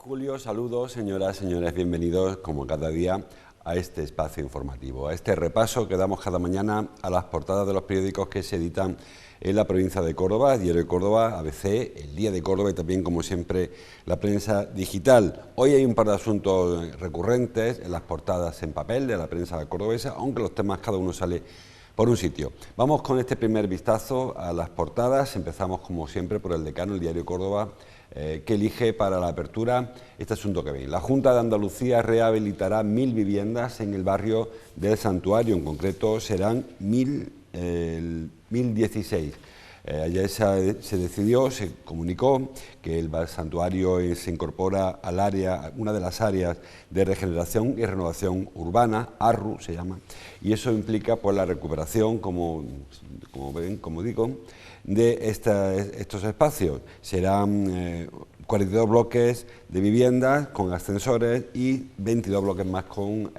Julio, saludos, señoras, señores, bienvenidos como cada día a este espacio informativo, a este repaso que damos cada mañana a las portadas de los periódicos que se editan en la provincia de Córdoba, Diario de Córdoba, ABC, El Día de Córdoba y también, como siempre, la prensa digital. Hoy hay un par de asuntos recurrentes en las portadas en papel de la prensa cordobesa, aunque los temas cada uno sale por un sitio. Vamos con este primer vistazo a las portadas. Empezamos, como siempre, por El Decano, el Diario de Córdoba, que elige para la apertura este asunto que veis. La Junta de Andalucía rehabilitará 1000 viviendas en el barrio del Santuario, en concreto serán 1016. Ayer se decidió, se comunicó que el santuario se incorpora al área, una de las áreas de regeneración y renovación urbana, ARRU se llama, y eso implica pues la recuperación, como digo, de estos espacios. Serán 42 bloques de viviendas con ascensores y 22 bloques más con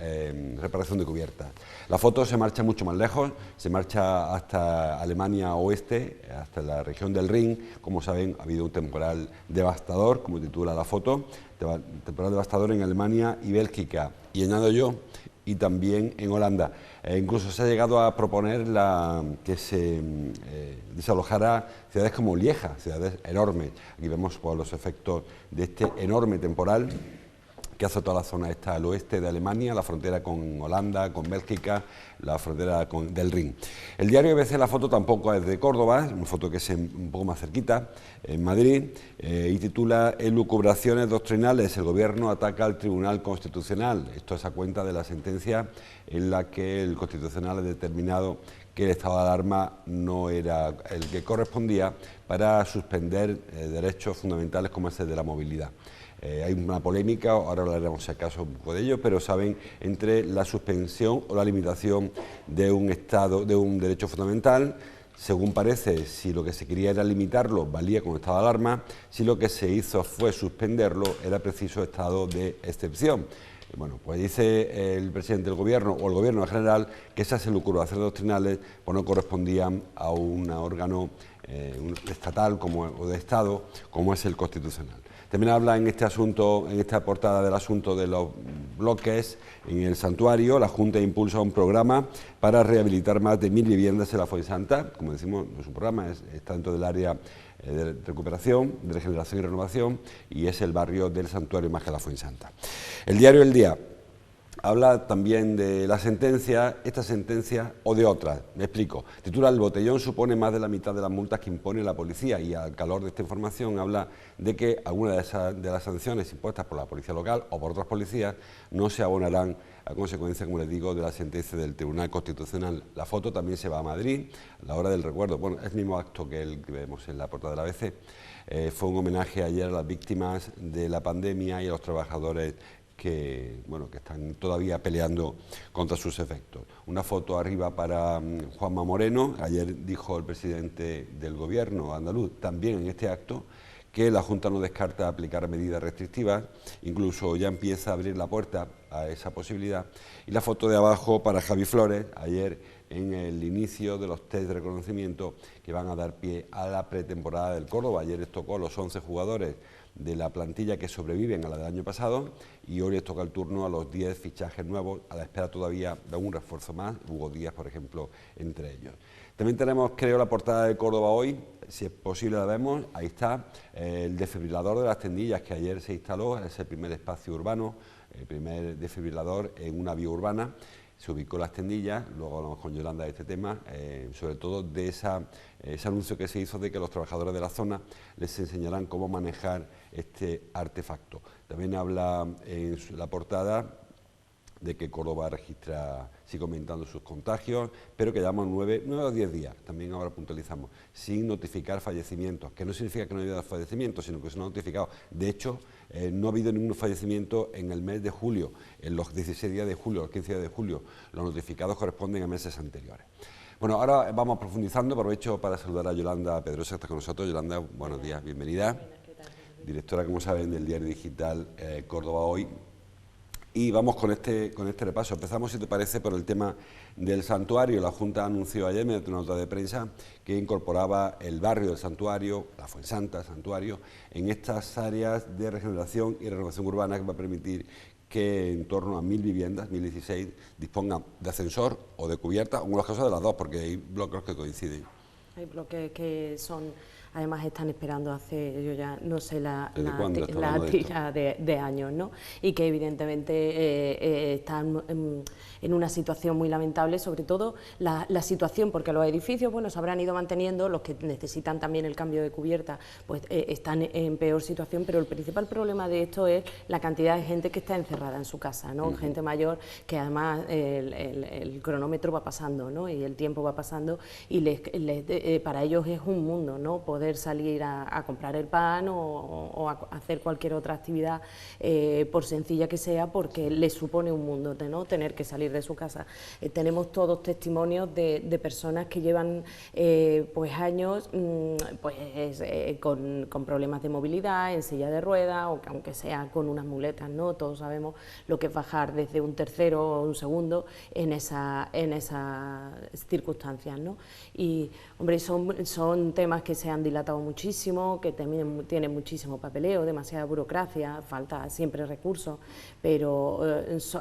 reparación de cubiertas. La foto se marcha mucho más lejos, se marcha hasta Alemania Oeste, hasta la región del Rin. Como saben, ha habido un temporal devastador, como titula la foto, temporal devastador en Alemania y Bélgica, y añado yo, y también en Holanda. Incluso se ha llegado a proponer que se desalojara ciudades como Lieja, ciudades enormes. Aquí vemos pues, los efectos de este enorme temporal que azotó la zona esta al oeste de Alemania, la frontera con Holanda, con Bélgica, la frontera del Rin. El diario ABC, la foto tampoco es de Córdoba, es una foto que es un poco más cerquita, en Madrid, y titula Elucubraciones doctrinales, el gobierno ataca al Tribunal Constitucional. Esto es a cuenta de la sentencia en la que el Constitucional ha determinado que el estado de alarma no era el que correspondía para suspender derechos fundamentales como es el de la movilidad. Hay una polémica, ahora hablaremos si acaso un poco de ello, pero saben, entre la suspensión o la limitación de un derecho fundamental. Según parece, si lo que se quería era limitarlo, valía con estado de alarma; si lo que se hizo fue suspenderlo, era preciso estado de excepción. Bueno, pues dice el presidente del gobierno, o el gobierno en general, que esas elucubraciones doctrinales pues no correspondían a un órgano estatal o de Estado, como es el Constitucional. También habla en este asunto, en esta portada del asunto de los bloques en el santuario. La Junta impulsa un programa para rehabilitar más de 1000 viviendas en la Fuensanta. Como decimos, no es un programa, es tanto del área de recuperación, de regeneración y renovación, y es el barrio del santuario más que la Fuensanta. El diario El Día habla también de la sentencia, esta sentencia o de otras. Me explico. Titula El botellón supone más de la mitad de las multas que impone la policía, y al calor de esta información habla de que algunas de las sanciones impuestas por la policía local o por otras policías no se abonarán a consecuencia, como les digo, de la sentencia del Tribunal Constitucional. La foto también se va a Madrid, a la hora del recuerdo. Bueno, es el mismo acto que el que vemos en la portada de la ABC. Fue un homenaje ayer a las víctimas de la pandemia y a los trabajadores que están todavía peleando contra sus efectos. Una foto arriba para Juanma Moreno. Ayer dijo el presidente del gobierno andaluz, también en este acto, que la Junta no descarta aplicar medidas restrictivas, incluso ya empieza a abrir la puerta a esa posibilidad. Y la foto de abajo para Javi Flores, ayer en el inicio de los test de reconocimiento que van a dar pie a la pretemporada del Córdoba. Ayer les tocó a los 11 jugadores de la plantilla que sobreviven a la del año pasado, y hoy les toca el turno a los 10 fichajes nuevos, a la espera todavía de un refuerzo más, Hugo Díaz, por ejemplo, entre ellos. También tenemos, creo, la portada de Córdoba hoy, si es posible la vemos, ahí está, el desfibrilador de las Tendillas, que ayer se instaló, es el primer espacio urbano, el primer desfibrilador en una vía urbana. Se ubicó Las Tendillas, luego hablamos con Yolanda de este tema, sobre todo de ese anuncio que se hizo de que los trabajadores de la zona les enseñarán cómo manejar este artefacto. También habla en la portada de que Córdoba sigue aumentando sus contagios, pero que llevamos 9 o 10 días, también ahora puntualizamos, sin notificar fallecimientos, que no significa que no haya fallecimientos, sino que se han notificado. De hecho, no ha habido ningún fallecimiento en el mes de julio, en los 16 días de julio, los 15 días de julio, los notificados corresponden a meses anteriores. Bueno, ahora vamos profundizando, aprovecho para saludar a Yolanda Pedrosa, que está con nosotros. Yolanda, buenos días, bienvenida. Directora, como saben, del diario digital Córdoba Hoy. Y vamos con este repaso. Empezamos, si te parece, por el tema del santuario. La Junta anunció ayer, mediante una nota de prensa, que incorporaba el barrio del santuario, la Fuensanta, santuario, en estas áreas de regeneración y renovación urbana, que va a permitir que en torno a 1.000 viviendas, 1.016, dispongan de ascensor o de cubierta, en algunos casos de las dos, porque hay bloques que coinciden. Hay bloques que son, además están esperando hace, yo ya no sé la tira de años, ¿no? Y que evidentemente están en una situación muy lamentable, sobre todo la situación, porque los edificios, bueno, se habrán ido manteniendo, los que necesitan también el cambio de cubierta, pues están en peor situación, pero el principal problema de esto es la cantidad de gente que está encerrada en su casa, ¿no? Gente mayor que además el cronómetro va pasando, ¿no? Y el tiempo va pasando y para ellos es un mundo, ¿no? Poder salir a comprar el pan o a hacer cualquier otra actividad, por sencilla que sea, porque les supone un mundo, ¿no? Tener que salir de su casa. Tenemos todos testimonios de personas que llevan pues años con problemas de movilidad, en silla de ruedas, o aunque sea con unas muletas, ¿no? Todos sabemos lo que es bajar desde un tercero o un segundo en esas circunstancias, ¿no? Y, hombre, son temas que se han dilatado muchísimo, que también tienen muchísimo papeleo, demasiada burocracia, falta siempre recursos, pero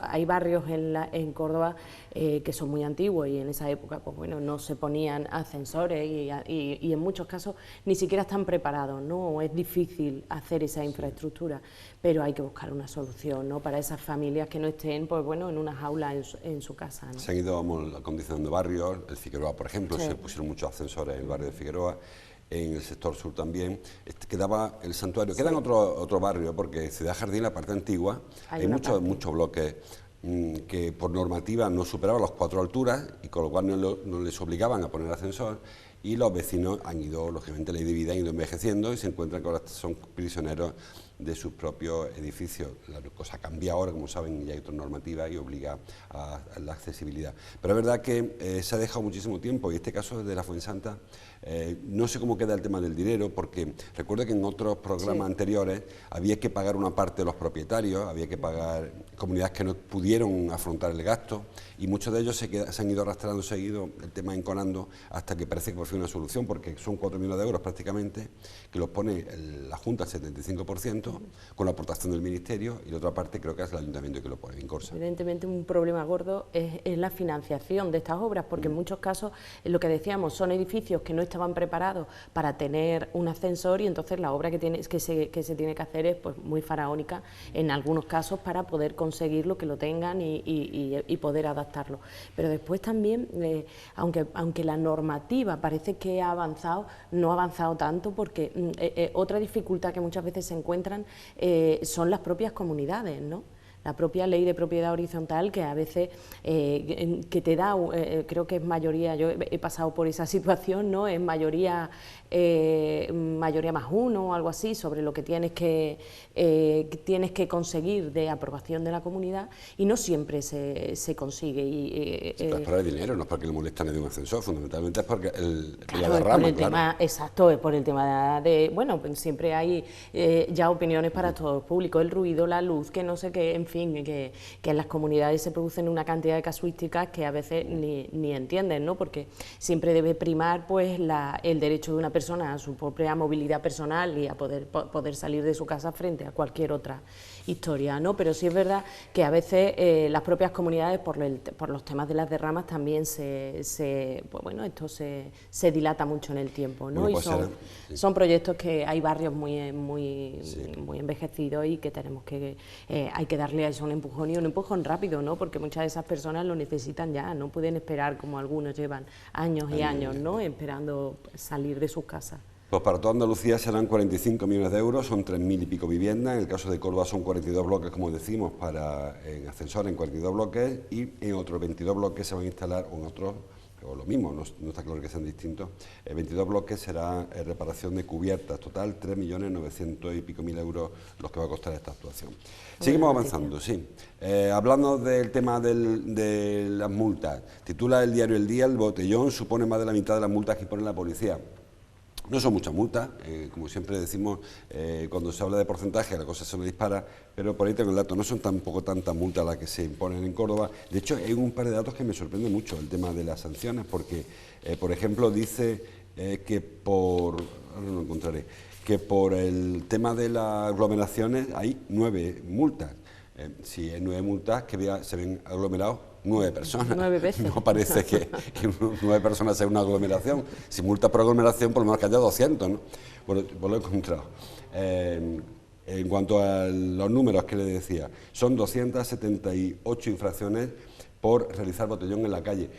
hay barrios en Córdoba que son muy antiguos y en esa época, pues bueno, no se ponían ascensores y en muchos casos ni siquiera están preparados, ¿no? Es difícil hacer esa infraestructura, pero hay que buscar una solución, ¿no? Para esas familias que no estén, pues bueno, en una jaula en su casa, ¿no? Se han ido acondicionando barrios, el Figueroa, por ejemplo, sí. Se pusieron muchos ascensores en el barrio de Figueroa, en el sector sur también, quedaba el santuario, sí. Queda en otro barrio, porque Ciudad Jardín, la parte antigua, hay muchos bloques que por normativa no superaban las 4 alturas y con lo cual no les obligaban a poner ascensor, y los vecinos han ido, lógicamente, ley de vida, han ido envejeciendo y se encuentran que ahora son prisioneros de sus propios edificios. La cosa cambia ahora, como saben, ya hay otra normativa y obliga a la accesibilidad. Pero es verdad que se ha dejado muchísimo tiempo, y este caso de la Fuensanta, no sé cómo queda el tema del dinero, porque recuerdo que en otros programas anteriores había que pagar una parte de los propietarios, había que pagar comunidades que no pudieron afrontar el gasto, y muchos de ellos se han ido arrastrando seguido, el tema enconando, hasta que parece que por fin una solución, porque son 4 millones de euros prácticamente, que los pone la Junta al 75%, con la aportación del Ministerio, y la otra parte creo que es el Ayuntamiento que lo pone, Incorsa. Evidentemente un problema gordo es la financiación de estas obras, porque en muchos casos, lo que decíamos, son edificios que no estaban preparados para tener un ascensor, y entonces la obra que se tiene que hacer es pues muy faraónica en algunos casos para poder conseguirlo, que lo tengan y poder adaptarlo. Pero después también, aunque la normativa parece que ha avanzado, no ha avanzado tanto, porque otra dificultad que muchas veces se encuentran son las propias comunidades, ¿no? La propia ley de propiedad horizontal, que a veces que te da, creo que es mayoría, yo he pasado por esa situación, ¿no? Es mayoría más uno o algo así, sobre lo que tienes que conseguir de aprobación de la comunidad, y no siempre se consigue. Pero es por el dinero, no es porque le molesta ni de un ascensor, fundamentalmente es porque claro, por el tema, exacto, es por el tema bueno, pues siempre hay ya opiniones para todo el público, el ruido, la luz, que no sé qué, en fin, que en las comunidades se producen una cantidad de casuísticas que a veces ni entienden, ¿no? Porque siempre debe primar pues el derecho de una persona a su propia movilidad personal y a poder salir de su casa frente a cualquier otra historia, ¿no? Pero sí es verdad que a veces las propias comunidades, por los temas de las derramas, también pues bueno, esto se dilata mucho en el tiempo, ¿no? Bueno, y son proyectos que hay barrios muy envejecidos y que tenemos hay que darle a eso un empujón, y un empujón rápido, ¿no? Porque muchas de esas personas lo necesitan ya, no pueden esperar como algunos llevan años y años, ¿no? Esperando salir de sus casas. Pues para toda Andalucía serán 45 millones de euros, son 3.000 y pico viviendas. En el caso de Córdoba son 42 bloques, como decimos, en ascensor en 42 bloques, y en otros 22 bloques se van a instalar, o en otros, o lo mismo, no está claro que sean distintos. 22 bloques será reparación de cubiertas, total 3.900.000 y pico euros los que va a costar esta actuación. Seguimos avanzando, sí. Hablando del tema de las multas, titula el diario El Día: el botellón supone más de la mitad de las multas que pone la policía. No son muchas multas, como siempre decimos, cuando se habla de porcentaje la cosa se me dispara, pero por ahí tengo el dato, no son tampoco tantas multas las que se imponen en Córdoba. De hecho, hay un par de datos que me sorprende mucho, el tema de las sanciones, porque, por ejemplo, dice que ahora no lo encontraré, que por el tema de las aglomeraciones hay 9 multas. Si hay 9 multas, que se ven aglomerados 9 personas. 9 veces. No parece que 9 personas sea una aglomeración. Si multas por aglomeración, por lo menos que haya 200, ¿no? Pues lo he encontrado. En cuanto a los números que le decía, son 278 infracciones por realizar botellón en la calle.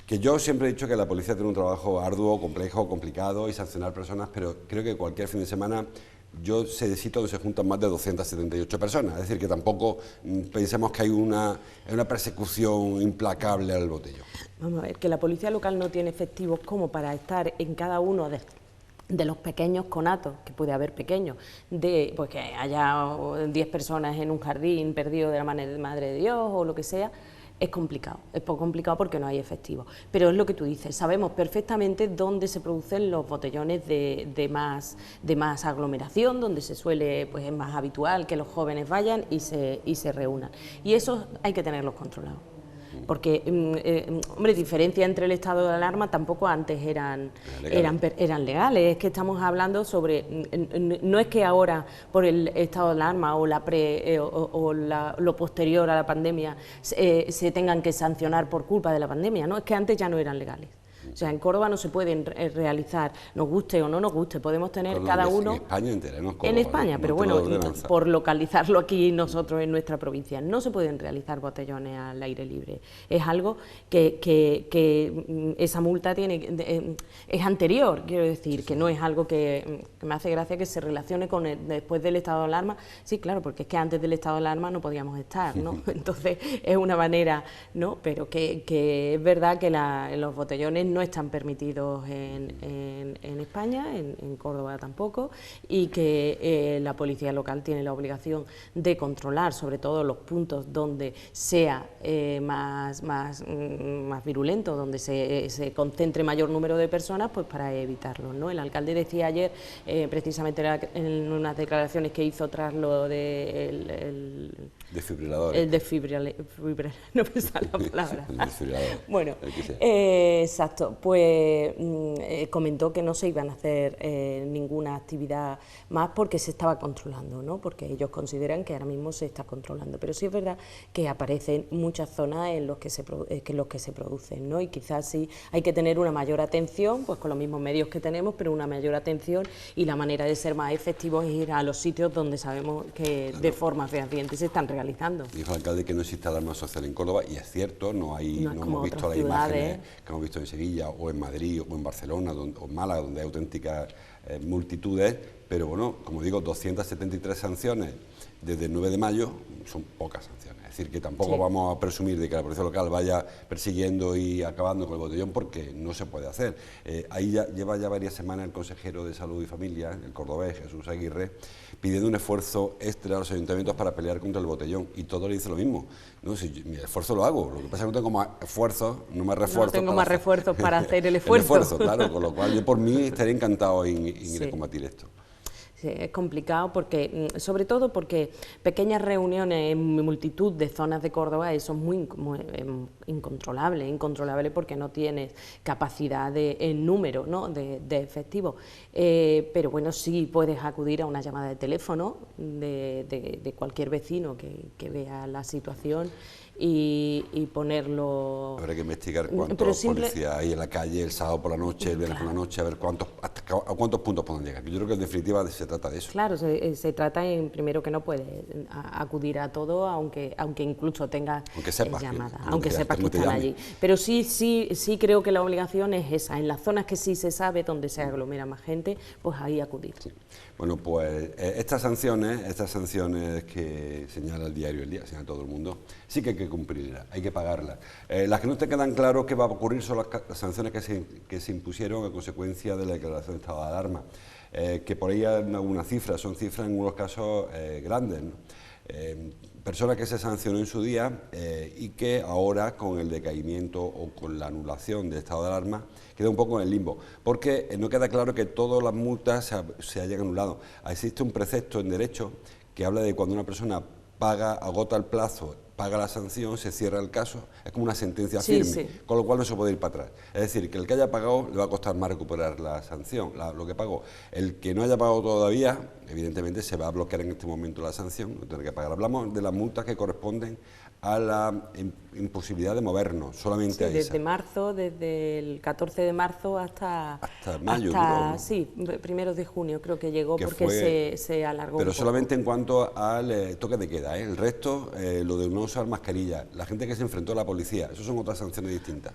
Que yo siempre he dicho que la policía tiene un trabajo arduo, complejo, complicado, y sancionar personas, pero creo que cualquier fin de semana yo sé de sitios donde se juntan más de 278 personas, es decir, que tampoco pensemos que hay una persecución implacable al botellón. Vamos a ver, que la policía local no tiene efectivos como para estar en cada uno de los pequeños conatos, que puede haber pequeños, pues que haya 10 personas en un jardín perdido de la Madre de Dios o lo que sea. Es complicado, es poco complicado porque no hay efectivo, pero es lo que tú dices, sabemos perfectamente dónde se producen los botellones de más aglomeración, donde se suele, pues es más habitual que los jóvenes vayan y se reúnan, y eso hay que tenerlos controlados. Porque, hombre, diferencia entre el estado de alarma tampoco antes eran legales, es que estamos hablando sobre, no es que ahora por el estado de alarma o lo posterior a la pandemia se tengan que sancionar por culpa de la pandemia, no, es que antes ya no eran legales. O sea, en Córdoba no se pueden realizar, nos guste o no nos guste, podemos tener cada uno... En España entera, no es Córdoba, en España, pero bueno, por localizarlo aquí nosotros en nuestra provincia, no se pueden realizar botellones al aire libre. Es algo que esa multa es anterior, quiero decir, que no es algo que me hace gracia que se relacione con después del estado de alarma. Sí, claro, porque es que antes del estado de alarma no podíamos estar, ¿no? Entonces es una manera, ¿no? Pero que es verdad que los botellones no están permitidos en España, en Córdoba tampoco, y que la policía local tiene la obligación de controlar sobre todo los puntos donde sea más virulento, donde se concentre mayor número de personas, pues para evitarlo, ¿no? El alcalde decía ayer, precisamente en unas declaraciones que hizo tras lo de desfibrilador. El desfibrilador, no me sale la palabra. El desfibrilador. Bueno, exacto, pues comentó que no se iban a hacer ninguna actividad más porque se estaba controlando, ¿no? Porque ellos consideran que ahora mismo se está controlando, pero sí es verdad que aparecen muchas zonas en los que se producen, ¿no? Y quizás sí hay que tener una mayor atención, pues con los mismos medios que tenemos, pero una mayor atención, y la manera de ser más efectivos es ir a los sitios donde sabemos que de forma fehaciente se están realizando. Dijo el alcalde que no existe alarma social en Córdoba, y es cierto, no hemos visto las imágenes que hemos visto en Sevilla o en Madrid o en Barcelona o en Málaga, donde hay auténticas multitudes, pero bueno, como digo, 273 sanciones desde el 9 de mayo son pocas sanciones. Es decir, que tampoco vamos a presumir de que la policía local vaya persiguiendo y acabando con el botellón, porque no se puede hacer. Ahí lleva ya varias semanas el consejero de Salud y Familia, el cordobés Jesús Aguirre, pidiendo un esfuerzo extra a los ayuntamientos para pelear contra el botellón, y todo le dice lo mismo. No, si mi esfuerzo lo hago, lo que pasa es que no tengo más esfuerzos, no más refuerzos. No tengo más refuerzos para hacer el esfuerzo. El esfuerzo, claro, con lo cual yo por mí estaría encantado en ir a combatir esto. Sí, es complicado porque, sobre todo porque pequeñas reuniones en multitud de zonas de Córdoba, eso es muy incontrolable porque no tienes capacidad en número, ¿no? de efectivo. Pero bueno, sí puedes acudir a una llamada de teléfono de cualquier vecino que vea la situación y ponerlo... Habrá que investigar cuántos policías hay en la calle el sábado por la noche, el viernes por la noche, a ver a cuántos puntos pueden llegar. Yo creo que en definitiva se trata de eso. Claro, se trata en, primero, que no puedes acudir a todo, aunque incluso tengas llamadas, aunque sepas que están allí. Pero sí creo que la obligación es esa, en las zonas que sí se sabe, donde se aglomera más gente, pues ahí acudir. Sí. Bueno, pues estas sanciones que señala el diario El Día, señala todo el mundo, sí que hay que cumplirlas, hay que pagarlas. Las que no te quedan claro qué va a ocurrir son las sanciones que se impusieron a consecuencia de la declaración de estado de alarma, que por ahí hay alguna cifra, son cifras en algunos casos grandes, ¿no? Personas que se sancionó en su día y que ahora, con el decaimiento o con la anulación del estado de alarma, queda un poco en el limbo, porque no queda claro que todas las multas se hayan anulado. Existe un precepto en derecho que habla de cuando una persona agota el plazo, paga la sanción, se cierra el caso, es como una sentencia firme, con lo cual no se puede ir para atrás. Es decir, que el que haya pagado le va a costar más recuperar la sanción, lo que pagó. El que no haya pagado todavía, evidentemente se va a bloquear en este momento la sanción, no tiene que pagar. Hablamos de las multas que corresponden a la imposibilidad de movernos, solamente a esa. Desde marzo, desde el 14 de marzo hasta mayo. Sí, primeros de junio creo que llegó, porque se alargó. Pero solamente en cuanto al toque de queda, el resto, lo de no usar mascarilla, la gente que se enfrentó a la policía, eso son otras sanciones distintas.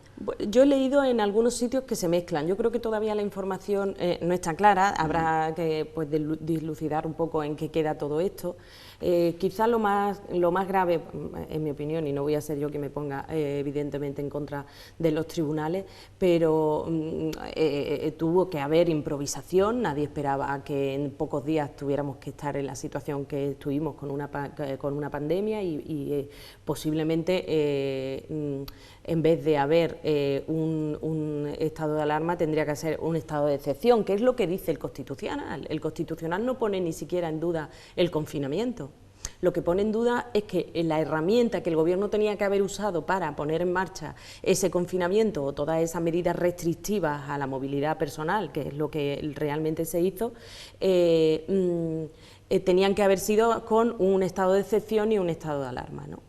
Yo he leído en algunos sitios que se mezclan, yo creo que todavía la información no está clara, habrá que dilucidar un poco en qué queda todo esto. Quizás lo más grave, en mi opinión, y no voy a ser yo que me ponga evidentemente en contra de los tribunales, pero tuvo que haber improvisación, nadie esperaba que en pocos días tuviéramos que estar en la situación que estuvimos con una pandemia y posiblemente en vez de haber un estado de alarma tendría que ser un estado de excepción, que es lo que dice el Constitucional. El Constitucional no pone ni siquiera en duda el confinamiento. Lo que pone en duda es que la herramienta que el Gobierno tenía que haber usado para poner en marcha ese confinamiento o todas esas medidas restrictivas a la movilidad personal, que es lo que realmente se hizo, tenían que haber sido con un estado de excepción y un estado de alarma, ¿no?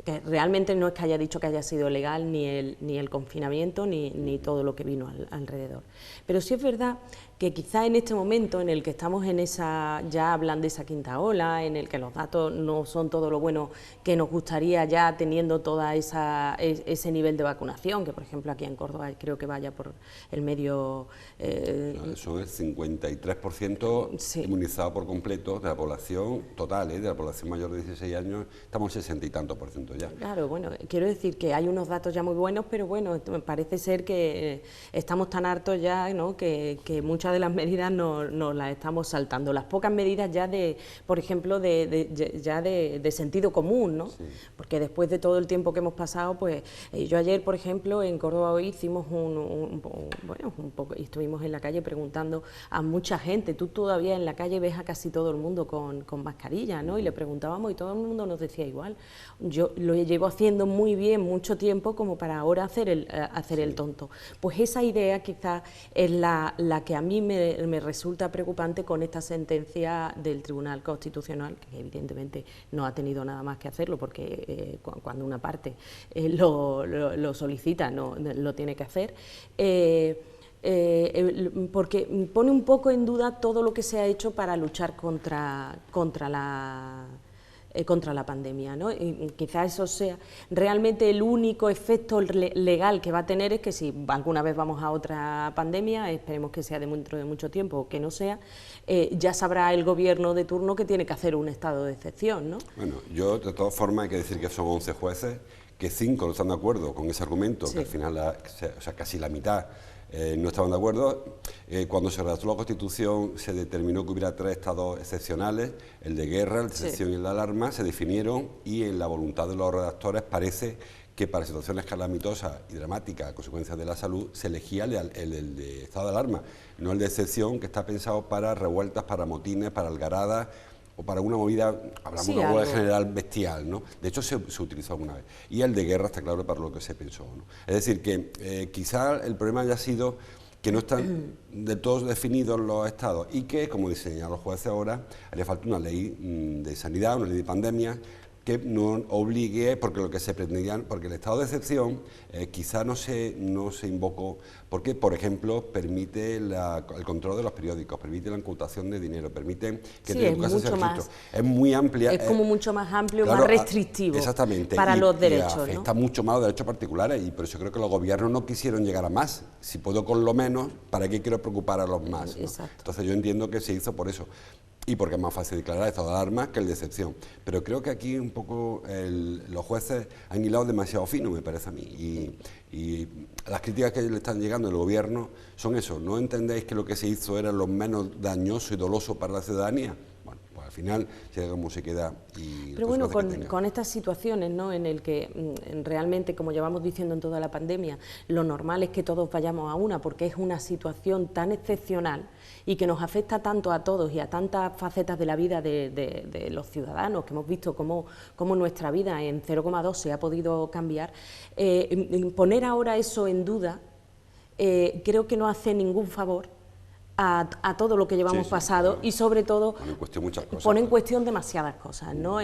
Que realmente no es que haya dicho que haya sido legal ni el confinamiento ni todo lo que vino alrededor. Pero sí es verdad que quizá en este momento en el que estamos ya hablan de esa quinta ola, en el que los datos no son todo lo bueno que nos gustaría ya teniendo toda ese nivel de vacunación, que por ejemplo aquí en Córdoba creo que vaya por el medio... Eso es 53% inmunizado por completo de la población total, de la población mayor de 16 años, estamos en 60 y tantos por ciento ya. Claro, bueno, quiero decir que hay unos datos ya muy buenos, pero bueno, parece ser que estamos tan hartos ya, ¿no?, que muchas de las medidas nos las estamos saltando. Las pocas medidas ya por ejemplo, de sentido común, ¿no? Sí. Porque después de todo el tiempo que hemos pasado, pues yo ayer, por ejemplo, en Córdoba hoy hicimos un poco, y estuvimos en la calle preguntando a mucha gente. Tú todavía en la calle ves a casi todo el mundo con mascarilla, ¿no? Y le preguntábamos y todo el mundo nos decía igual. Yo lo llevo haciendo muy bien mucho tiempo como para ahora hacer el tonto. Pues esa idea quizás es la que a mí me resulta preocupante con esta sentencia del Tribunal Constitucional, que evidentemente no ha tenido nada más que hacerlo, porque cuando una parte lo solicita, no lo tiene que hacer, porque pone un poco en duda todo lo que se ha hecho para luchar contra la pandemia, ¿no? Y quizás eso sea realmente el único efecto legal que va a tener, es que si alguna vez vamos a otra pandemia, esperemos que sea dentro de mucho tiempo o que no sea, ya sabrá el Gobierno de turno que tiene que hacer un estado de excepción, ¿no? Bueno, yo de todas formas hay que decir que son 11 jueces, que 5 no están de acuerdo con ese argumento, que al final, casi la mitad no estaban de acuerdo. Cuando se redactó la Constitución se determinó que hubiera 3 estados excepcionales, el de guerra, el de excepción y el de alarma, se definieron, y en la voluntad de los redactores parece que para situaciones calamitosas y dramáticas a consecuencia de la salud se elegía el de estado de alarma, no el de excepción, que está pensado para revueltas, para motines, para algaradas o para una movida, hablamos de una huelga general bestial, ¿no? De hecho se utilizó alguna vez. Y el de guerra está claro para lo que se pensó, ¿no? Es decir, que quizá el problema haya sido que no están de todos definidos los estados y que, como diseñan los jueces ahora, haría falta una ley de sanidad, una ley de pandemia, que no obligue, porque lo que se pretendía, porque el estado de excepción quizá no se invocó, porque, por ejemplo, permite el control de los periódicos, permite la incautación de dinero, permite que sí, es mucho más, es muy amplia. Es como mucho más amplio, claro, más restrictivo para los derechos. Y afecta mucho más a los derechos particulares, y por eso creo que los gobiernos no quisieron llegar a más. Si puedo con lo menos, ¿para qué quiero preocupar a los más? ¿no? Entonces yo entiendo que se hizo por eso. Y porque es más fácil declarar el estado de alarma que el de excepción. Pero creo que aquí un poco los jueces han hilado demasiado fino, me parece a mí. Y las críticas que le están llegando al gobierno son eso. ¿No entendéis que lo que se hizo era lo menos dañoso y doloso para la ciudadanía? Bueno, pues al final se queda como se queda. Pero bueno, con estas situaciones, ¿no?, en el que realmente, como llevamos diciendo en toda la pandemia, lo normal es que todos vayamos a una, porque es una situación tan excepcional y que nos afecta tanto a todos y a tantas facetas de la vida de los ciudadanos, que hemos visto cómo nuestra vida en 0,2 se ha podido cambiar. Poner ahora eso en duda creo que no hace ningún favor a todo lo que llevamos pasado, y sobre todo pone en cuestión demasiadas cosas, ¿no?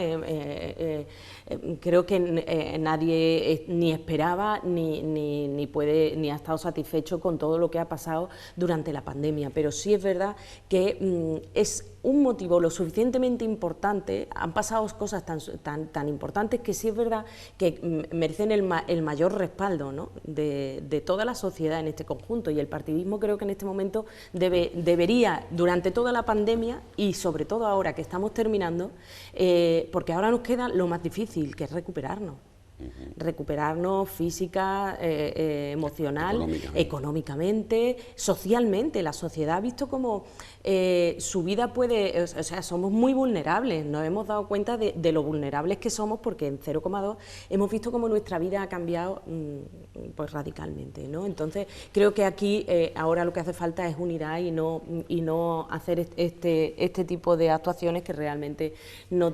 Creo que nadie ni esperaba ni puede ni ha estado satisfecho con todo lo que ha pasado durante la pandemia, pero sí es verdad que es un motivo lo suficientemente importante, han pasado cosas tan importantes que sí es verdad que merecen el mayor respaldo, ¿no?, de toda la sociedad en este conjunto, y el partidismo creo que en este momento debería, durante toda la pandemia y sobre todo ahora que estamos terminando, porque ahora nos queda lo más difícil, que es recuperarnos física, emocional, económicamente, socialmente. La sociedad ha visto como su vida puede, o sea, somos muy vulnerables, nos hemos dado cuenta de lo vulnerables que somos, porque en 0,2 hemos visto como nuestra vida ha cambiado pues radicalmente, ¿no? Entonces creo que aquí ahora lo que hace falta es unidad y no hacer este tipo de actuaciones que realmente no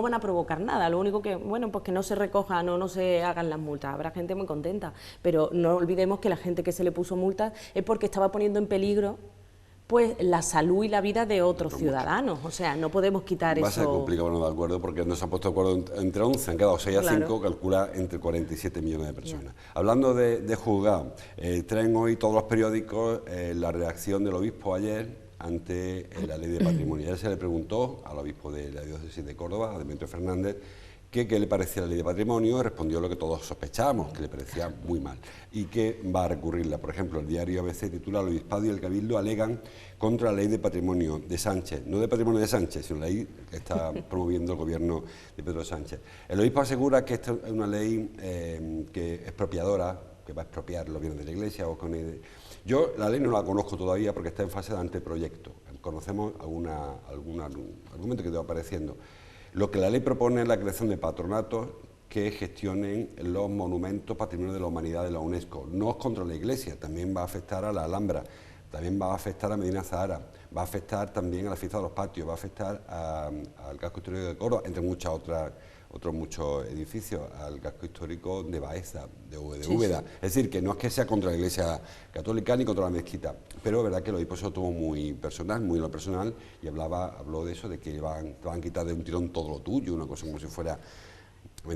van a provocar nada. Lo único que, bueno, pues que no se recojan o no se hagan las multas, habrá gente muy contenta, pero no olvidemos que la gente que se le puso multas es porque estaba poniendo en peligro pues la salud y la vida de otros ciudadanos, o sea, no podemos quitar eso. Va a ser complicado, no de acuerdo, porque no se han puesto de acuerdo entre 11, han quedado 6 a 5, calcula entre 47 millones de personas. Hablando de juzgado, traen hoy todos los periódicos la reacción del obispo ayer ante la ley de patrimonio. Ayer se le preguntó al obispo de la diócesis de Córdoba, a Demetrio Fernández, qué le parecía la ley de patrimonio. Respondió lo que todos sospechábamos, que le parecía muy mal y que va a recurrirla. Por ejemplo, el diario ABC titula: "El obispado y el cabildo alegan contra la ley de patrimonio de Sánchez", no de patrimonio de Sánchez, sino la ley que está promoviendo el gobierno de Pedro Sánchez. El obispo asegura que esta es una ley que es expropiadora, que va a expropiar los bienes de la Iglesia. Yo la ley no la conozco todavía porque está en fase de anteproyecto. Conocemos algún argumento que te va apareciendo. Lo que la ley propone es la creación de patronatos que gestionen los monumentos patrimonio de la humanidad de la UNESCO. No es contra la Iglesia, también va a afectar a la Alhambra, también va a afectar a Medina Zahara, va a afectar también a la fiesta de los patios, va a afectar al casco histórico de Córdoba, entre otros muchos edificios, al casco histórico de Baeza, de Úbeda. Es decir, que no es que sea contra la Iglesia católica ni contra la mezquita, pero es verdad que el obispo se lo tomó muy personal, muy en lo personal, y habló de eso, de que te van a quitar de un tirón todo lo tuyo, una cosa como si fuera...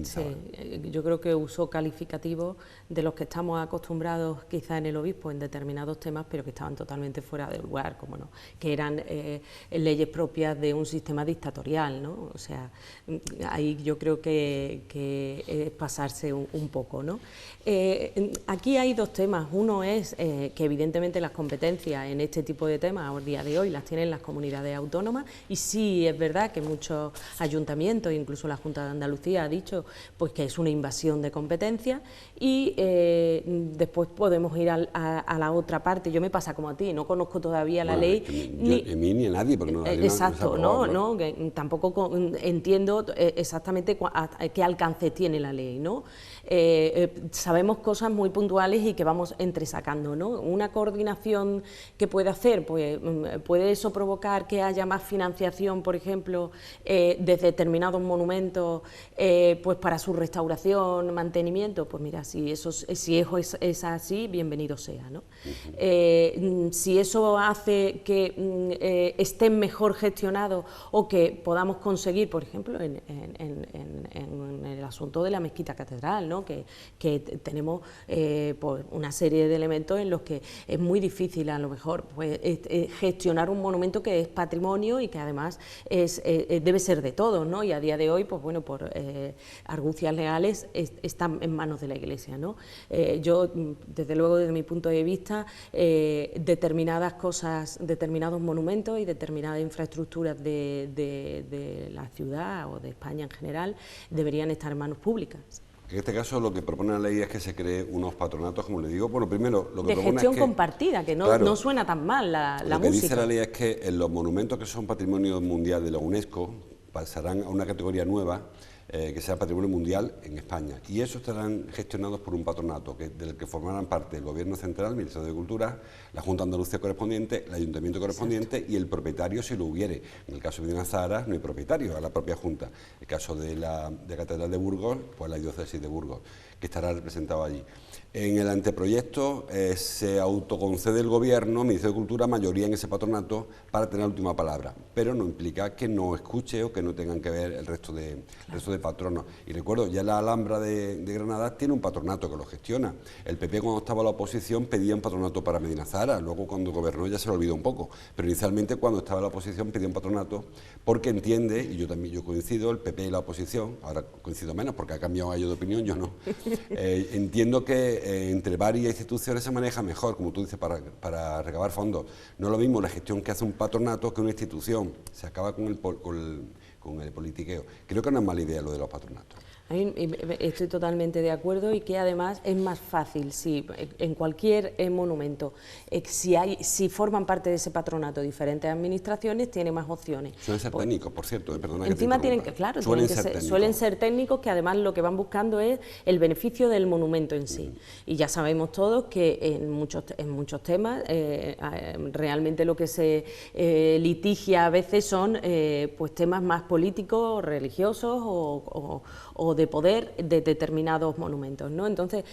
Sí, yo creo que usó calificativos de los que estamos acostumbrados quizá en el obispo en determinados temas, pero que estaban totalmente fuera de lugar, como no, que eran leyes propias de un sistema dictatorial, ¿no? O sea, ahí yo creo que es pasarse un poco, ¿no? Aquí hay dos temas. Uno es que evidentemente las competencias en este tipo de temas a día de hoy las tienen las comunidades autónomas, y sí es verdad que muchos ayuntamientos, incluso la Junta de Andalucía ha dicho pues que es una invasión de competencias, y después podemos ir a la otra parte. Yo me pasa como a ti, no conozco todavía la ley. A mí ni a nadie, porque no. Exacto, no, que tampoco entiendo exactamente qué alcance tiene la ley, ¿no? sabemos cosas muy puntuales y que vamos entresacando, ¿no? Una coordinación que puede hacer, pues puede eso provocar que haya más financiación, por ejemplo, de determinados monumentos, pues para su restauración, mantenimiento. Pues mira, si eso es así, bienvenido sea, ¿no? Si eso hace que estén mejor gestionados o que podamos conseguir, por ejemplo, en el asunto de la mezquita catedral, ¿no? que tenemos pues una serie de elementos en los que es muy difícil a lo mejor pues, gestionar un monumento que es patrimonio y que además debe ser de todos, ¿no? Y a día de hoy, pues bueno, por argucias legales están en manos de la Iglesia, ¿no? Yo, desde luego, desde mi punto de vista, determinadas cosas, determinados monumentos y determinadas infraestructuras de la ciudad o de España en general deberían estar en manos públicas. En este caso, lo que propone la ley es que se cree unos patronatos, como le digo. Bueno, primero, lo que de gestión compartida, que no, claro, no suena tan mal la música. Lo que dice la ley es que en los monumentos que son patrimonio mundial de la UNESCO pasarán a una categoría nueva, que sea patrimonio mundial en España, y esos estarán gestionados por un patronato del que formarán parte el Gobierno Central, el Ministerio de Cultura, la Junta de Andalucía correspondiente, el Ayuntamiento correspondiente. Exacto. Y el propietario, si lo hubiere. En el caso de Medina Zahara no hay propietario, a la propia Junta. En el caso de la Catedral de Burgos, pues la Diócesis de Burgos, que estará representado allí. En el anteproyecto se autoconcede el Gobierno, Ministerio de Cultura, mayoría en ese patronato para tener la última palabra, pero no implica que no escuche o que no tengan que ver el resto de patronos. Y recuerdo, ya la Alhambra de Granada tiene un patronato que lo gestiona. El PP, cuando estaba en la oposición, pedía un patronato para Medina Zahara, luego cuando gobernó ya se lo olvidó un poco, pero inicialmente cuando estaba en la oposición pedía un patronato porque entiende, y yo coincido, el PP y la oposición, ahora coincido menos porque ha cambiado ellos de opinión, yo no, entiendo que entre varias instituciones se maneja mejor, como tú dices, para recabar fondos. No es lo mismo la gestión que hace un patronato que una institución. Se acaba con el politiqueo. Creo que no es mala idea lo de los patronatos. Estoy totalmente de acuerdo, y que además es más fácil si en cualquier monumento, si forman parte de ese patronato diferentes administraciones, tiene más opciones. Suelen ser técnicos, por cierto, perdona. Encima suelen ser técnicos que además lo que van buscando es el beneficio del monumento en sí. Y ya sabemos todos que en muchos temas realmente lo que se litigia a veces son pues temas más políticos, religiosos o de poder de determinados monumentos, ¿no? Entonces,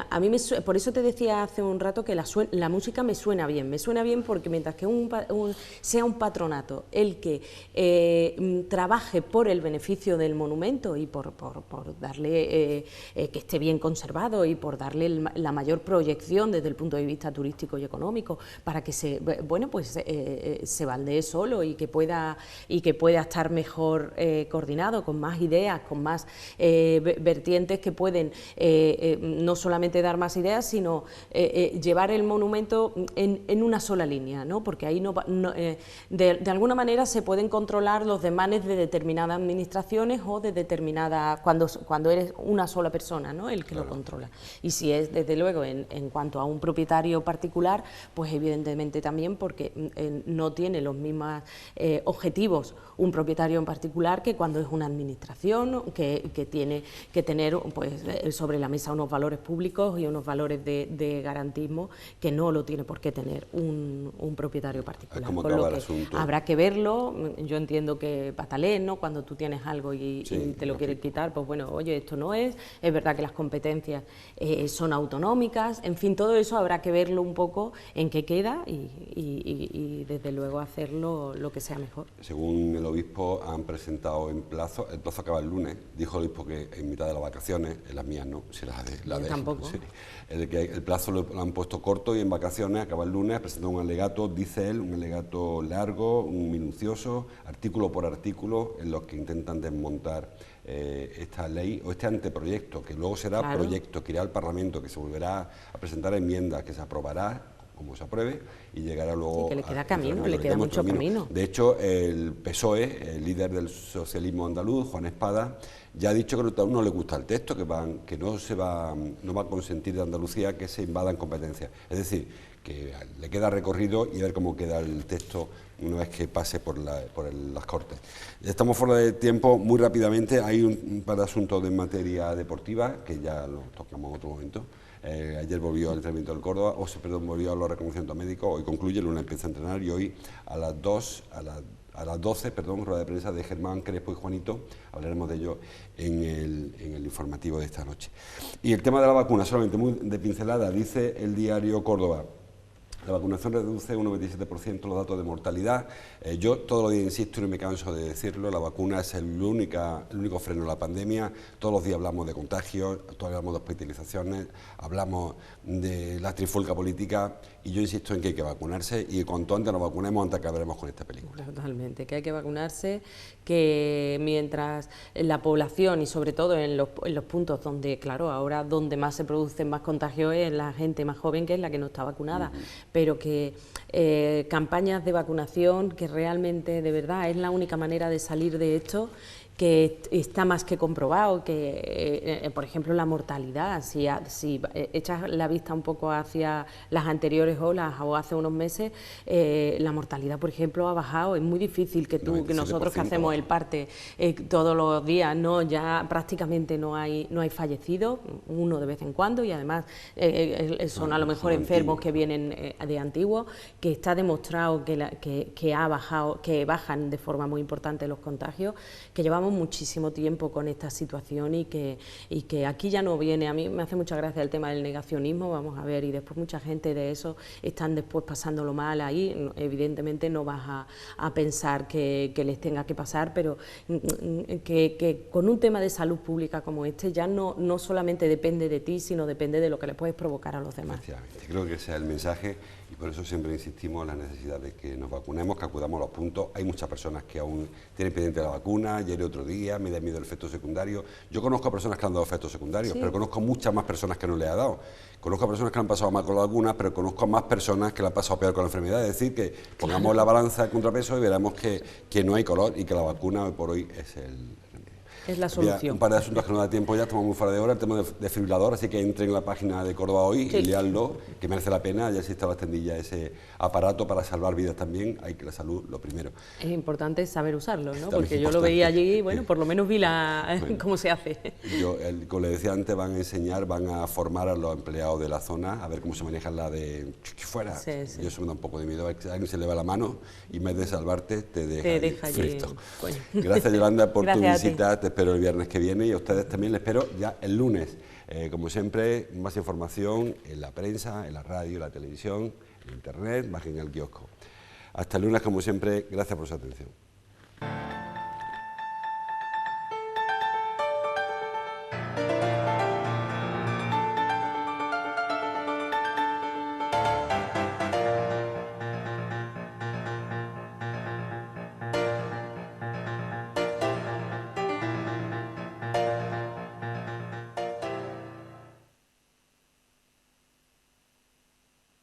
a mí por eso te decía hace un rato que la música me suena bien porque mientras que sea un patronato el que trabaje por el beneficio del monumento y por darle que esté bien conservado y por darle la mayor proyección desde el punto de vista turístico y económico, para que se baldee solo y que pueda estar mejor coordinado, con más ideas, con más vertientes que pueden no solamente dar más ideas, sino llevar el monumento en una sola línea, ¿no? Porque ahí de alguna manera se pueden controlar los desmanes de determinadas administraciones o de determinadas, cuando eres una sola persona, ¿no? El que lo controla. Y si es, desde luego, en cuanto a un propietario particular, pues evidentemente también, porque no tiene los mismos objetivos un propietario en particular que cuando es una administración que tiene que tener pues sobre la mesa unos valores públicos y unos valores de garantismo que no lo tiene por qué tener un propietario particular. Con lo que habrá que verlo. Yo entiendo que patalén, ¿no? Cuando tú tienes algo y te lo quieres quitar, pues bueno, oye, esto no es verdad que las competencias son autonómicas, en fin, todo eso habrá que verlo un poco en qué queda y desde luego hacerlo lo que sea mejor. Según el obispo han presentado el plazo acaba el lunes, dijo el obispo que en mitad de las vacaciones, en las mías no, si la de tampoco. Sí, el plazo lo han puesto corto y en vacaciones acaba el lunes, presentó un alegato, dice él, un alegato largo, un minucioso, artículo por artículo, en los que intentan desmontar esta ley o este anteproyecto, que luego será proyecto, que irá al Parlamento, que se volverá a presentar enmiendas, que se aprobará como se apruebe, y llegará luego... Sí, que le queda camino, le queda mucho camino. De hecho, el PSOE, el líder del socialismo andaluz, Juan Espada, ya ha dicho que no le gusta el texto, que no va a consentir de Andalucía que se invadan competencias. Es decir, que le queda recorrido y a ver cómo queda el texto una vez que pase por las Cortes. Estamos fuera de tiempo, muy rápidamente. Hay un par de asuntos en materia deportiva que ya los tocamos en otro momento. Ayer volvió al entrenamiento del Córdoba, volvió a los reconocimientos médicos, hoy concluye, el lunes empieza a entrenar y hoy a las 12, rueda de prensa de Germán, Crespo y Juanito, hablaremos de ello en el informativo de esta noche. Y el tema de la vacuna, solamente muy de pincelada, dice el diario Córdoba: la vacunación reduce un 97% los datos de mortalidad. Yo todos los días insisto y no me canso de decirlo, la vacuna es el único freno a la pandemia. Todos los días hablamos de contagios, todos hablamos de hospitalizaciones, hablamos de la trifulca política y yo insisto en que hay que vacunarse y cuanto antes nos vacunemos, antes acabaremos con esta película. Totalmente, que hay que vacunarse, que mientras la población y sobre todo en los puntos donde, claro, ahora donde más se producen más contagios es la gente más joven, que es la que no está vacunada. Pero que campañas de vacunación, que realmente de verdad es la única manera de salir de esto, que está más que comprobado, que por ejemplo la mortalidad, si echas la vista un poco hacia las anteriores olas o hace unos meses, la mortalidad por ejemplo ha bajado. Es muy difícil que nosotros que hacemos el parte todos los días, ya prácticamente no hay fallecidos, uno de vez en cuando, y además son a lo mejor enfermos que vienen de antiguos, que está demostrado que ha bajado, que bajan de forma muy importante los contagios, que llevamos muchísimo tiempo con esta situación y que aquí ya no viene. A mí me hace mucha gracia el tema del negacionismo, vamos a ver, y después mucha gente de eso están después pasándolo mal ahí. Evidentemente no vas a pensar que les tenga que pasar, pero que con un tema de salud pública como este ya no solamente depende de ti, sino depende de lo que le puedes provocar a los demás. Efectivamente, creo que ese es el mensaje y por eso siempre insistimos en la necesidad de que nos vacunemos, que acudamos a los puntos. Hay muchas personas que aún tienen pendiente la vacuna, ayer y otro día, me da miedo el efecto secundario. Yo conozco a personas que han dado efectos secundarios, pero conozco muchas más personas que no le ha dado. Conozco a personas que han pasado mal con la vacuna, pero conozco a más personas que le han pasado peor con la enfermedad. Es decir, que pongamos la balanza de contrapeso y veremos que no hay color y que la vacuna hoy por hoy es la solución. Un par de asuntos que no da tiempo ya, estamos muy fuera de hora, el tema de desfibrilador, así que entren en la página de Córdoba Hoy y leanlo, que merece la pena, ya existe a la extendilla ese aparato para salvar vidas también, hay que la salud lo primero. Es importante saber usarlo, ¿no? Porque yo lo veía allí y bueno, por lo menos vi cómo se hace. Como le decía antes, van a formar a los empleados de la zona, a ver cómo se maneja la de fuera. Sí. Yo eso me da un poco de miedo, a alguien se le va la mano y en vez de salvarte te deja frito. Bueno. Gracias Yolanda por tu visita, te espero el viernes que viene y a ustedes también les espero ya el lunes. Como siempre, más información en la prensa, en la radio, en la televisión, en internet, bajen al kiosco. Hasta el lunes, como siempre, gracias por su atención.